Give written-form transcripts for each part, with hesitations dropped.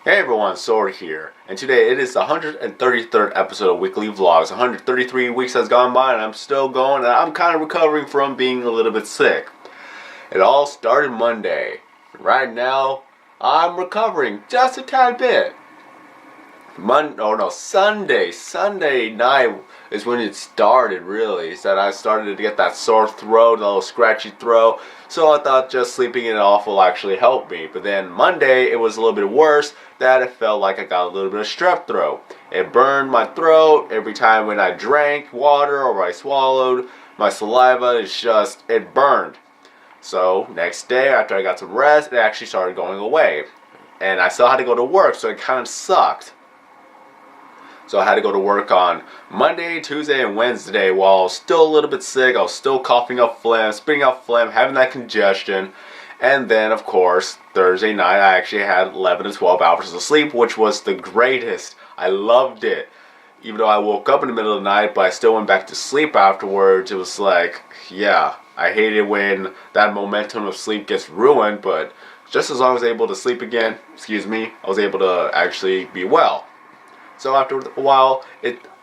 Hey everyone, Sword here, and today it is the 133rd episode of Weekly Vlogs. 133 weeks has gone by and I'm still going, and I'm kind of recovering from being a little bit sick. It all started Monday. Right now, I'm recovering just a tad bit. Sunday night is when it started, really. It's that I started to get that sore throat, a little scratchy throat, so I thought just sleeping it off will actually help me. But then Monday, it was a little bit worse, that it felt like I got a little bit of strep throat. It burned my throat every time when I drank water or I swallowed. My saliva, it burned. So, next day, after I got some rest, it actually started going away. And I still had to go to work, so it kind of sucked. So I had to go to work on Monday, Tuesday, and Wednesday while I was still a little bit sick. I was still coughing up phlegm, spitting out phlegm, having that congestion. And then, of course, Thursday night I actually had 11 to 12 hours of sleep, which was the greatest. I loved it. Even though I woke up in the middle of the night, but I still went back to sleep afterwards. It was like, yeah, I hate it when that momentum of sleep gets ruined, but just as long as I was able to sleep again, I was able to actually be well. So after a while,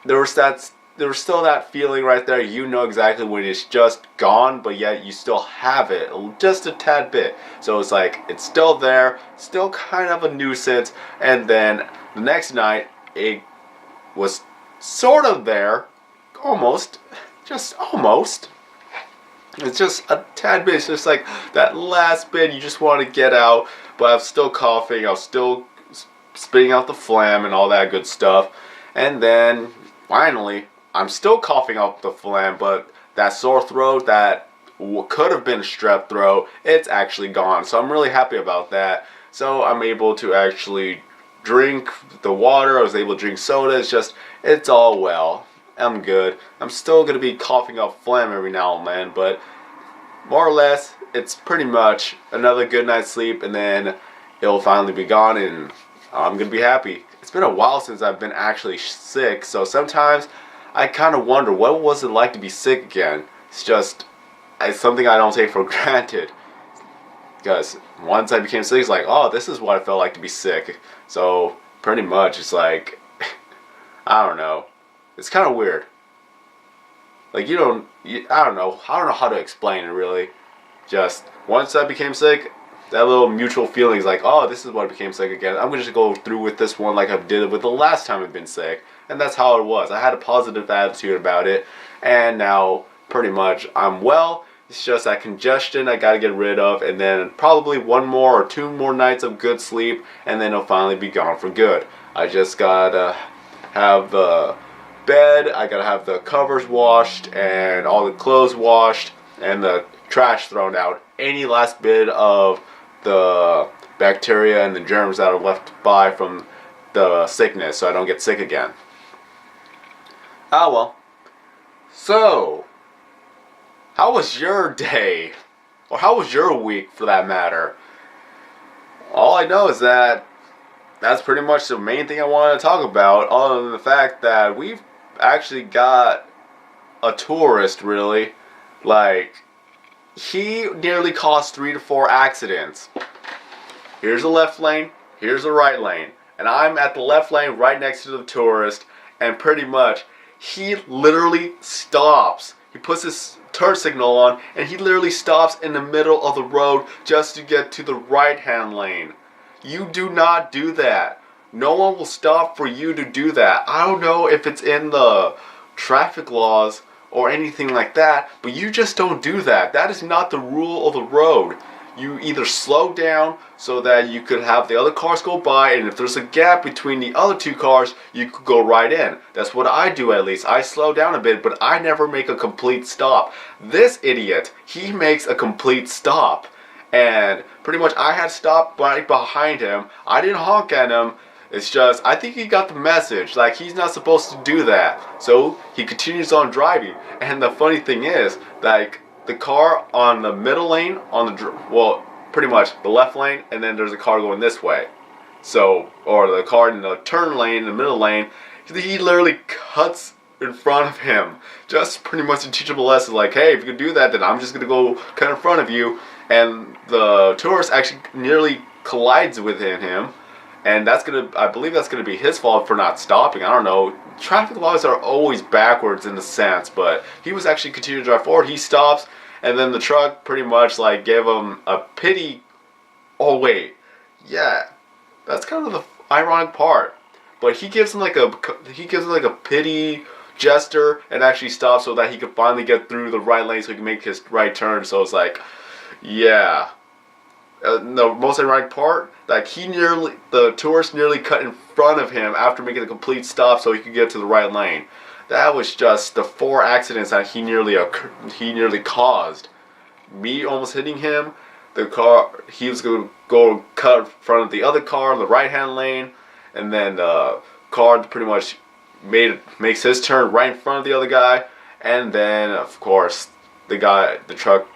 there was still that feeling right there. You know exactly when it's just gone, but yet you still have it just a tad bit. So it's like it's still there, still kind of a nuisance. And then the next night, it was sort of there, just almost. It's just a tad bit. It's just like that last bit you just want to get out, but I'm still coughing. I'm still spitting out the phlegm and all that good stuff. And then finally, I'm still coughing out the phlegm, but that sore throat that could have been strep throat, it's actually gone. So I'm really happy about that. So I'm able to actually drink the water. I was able to drink soda. It's all well. I'm good. I'm still going to be coughing up phlegm every now and then, but more or less, it's pretty much another good night's sleep, and then it'll finally be gone, and I'm going to be happy. It's been a while since I've been actually sick, so sometimes I kind of wonder, what was it like to be sick again? It's something I don't take for granted. Because once I became sick, it's like, oh, this is what it felt like to be sick. So, pretty much, it's like, I don't know. It's kind of weird. Like, I don't know how to explain it, really. Just, once I became sick, that little mutual feeling is like, oh, this is what I became sick again. I'm going to just go through with this one like I did with the last time I've been sick. And that's how it was. I had a positive attitude about it. And now, pretty much, I'm well. It's just that congestion I got to get rid of. And then probably one more or two more nights of good sleep. And then it'll finally be gone for good. I just got to have the bed. I got to have the covers washed. And all the clothes washed. And the trash thrown out. Any last bit of the bacteria and the germs that are left by from the sickness, so I don't get sick again. Ah well. So, how was your day? Or how was your week, for that matter? All I know is that that's pretty much the main thing I wanted to talk about, other than the fact that we've actually got a tourist, really. Like, he nearly caused 3 to 4 accidents. Here's the left lane, here's the right lane. And I'm at the left lane right next to the tourist, and pretty much, he literally stops. He puts his turn signal on, and he literally stops in the middle of the road just to get to the right-hand lane. You do not do that. No one will stop for you to do that. I don't know if it's in the traffic laws or anything like that, but you just don't do that. That is not the rule of the road. You either slow down so that you could have the other cars go by, and if there's a gap between the other two cars, you could go right in. That's what I do, at least. I slow down a bit, but I never make a complete stop. This idiot, he makes a complete stop. And pretty much I had stopped right behind him. I didn't honk at him. It's just, I think he got the message, like he's not supposed to do that. So he continues on driving. And the funny thing is, like, the car on the middle lane, pretty much the left lane, and then there's a car going this way. So, or the car in the turn lane, the middle lane, he literally cuts in front of him. Just pretty much to teach him a lesson, like, hey, if you can do that, then I'm just going to go cut in front of you. And the tourist actually nearly collides with him. And I believe that's gonna be his fault for not stopping. I don't know. Traffic laws are always backwards in a sense, but he was actually continuing to drive forward. He stops, and then the truck pretty much like gave him a pity. Oh wait, yeah, that's kind of the ironic part. But he gives him like a pity gesture and actually stops so that he could finally get through the right lane so he can make his right turn. So it's like, yeah. The most ironic part, like the tourist nearly cut in front of him after making a complete stop so he could get to the right lane. That was just the 4 accidents that he nearly caused. Me almost hitting him, the car, he was going to go cut in front of the other car in the right-hand lane, and then the car pretty much makes his turn right in front of the other guy, and then of course the truck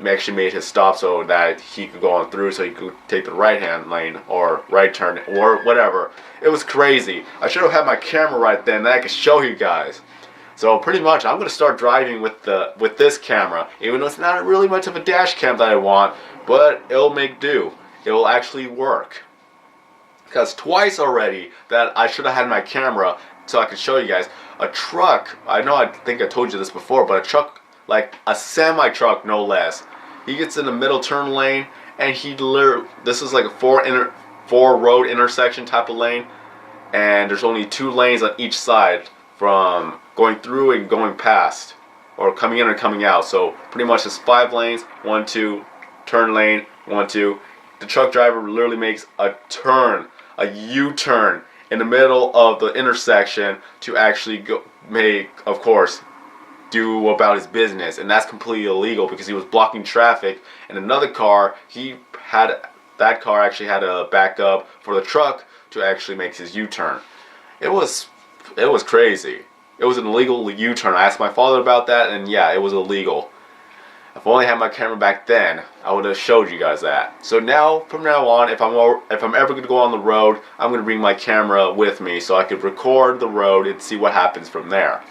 actually made his stop so that he could go on through so he could take the right-hand lane or right turn or whatever. It was crazy. I should have had my camera right then that I could show you guys. So pretty much I'm going to start driving with this camera, even though it's not really much of a dash cam that I want, but it'll make do. It will actually work. Because twice already that I should have had my camera so I could show you guys. A truck, I think I told you this before, but a truck, like a semi-truck no less, he gets in the middle turn lane, and this is like a four road intersection type of lane, and there's only 2 lanes on each side from going through and going past, or coming in or coming out. So pretty much it's 5 lanes, 1, 2, turn lane, 1, 2. The truck driver literally makes a U-turn in the middle of the intersection to actually do about his business, and that's completely illegal because he was blocking traffic. And another car, that car actually had to back up for the truck to actually make his U-turn. It was crazy. It was an illegal U-turn. I asked my father about that, and yeah, it was illegal. If I only had my camera back then, I would have showed you guys that. So now, from now on, if I'm ever going to go on the road, I'm going to bring my camera with me so I could record the road and see what happens from there.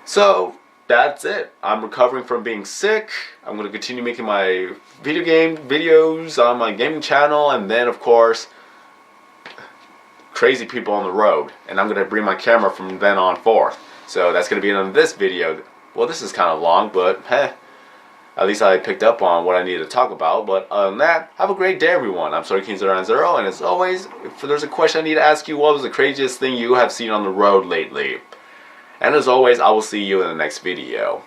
So that's it. I'm recovering from being sick. I'm going to continue making my video game videos on my gaming channel, and then of course crazy people on the road, and I'm going to bring my camera from then on forth. So that's going to be in this video. Well, this is kind of long, but at least I picked up on what I needed to talk about. But other than that, have a great day, everyone. I'm SodaKing090, and as always, if there's a question I need to ask you, what was the craziest thing you have seen on the road lately? And as always, I will see you in the next video.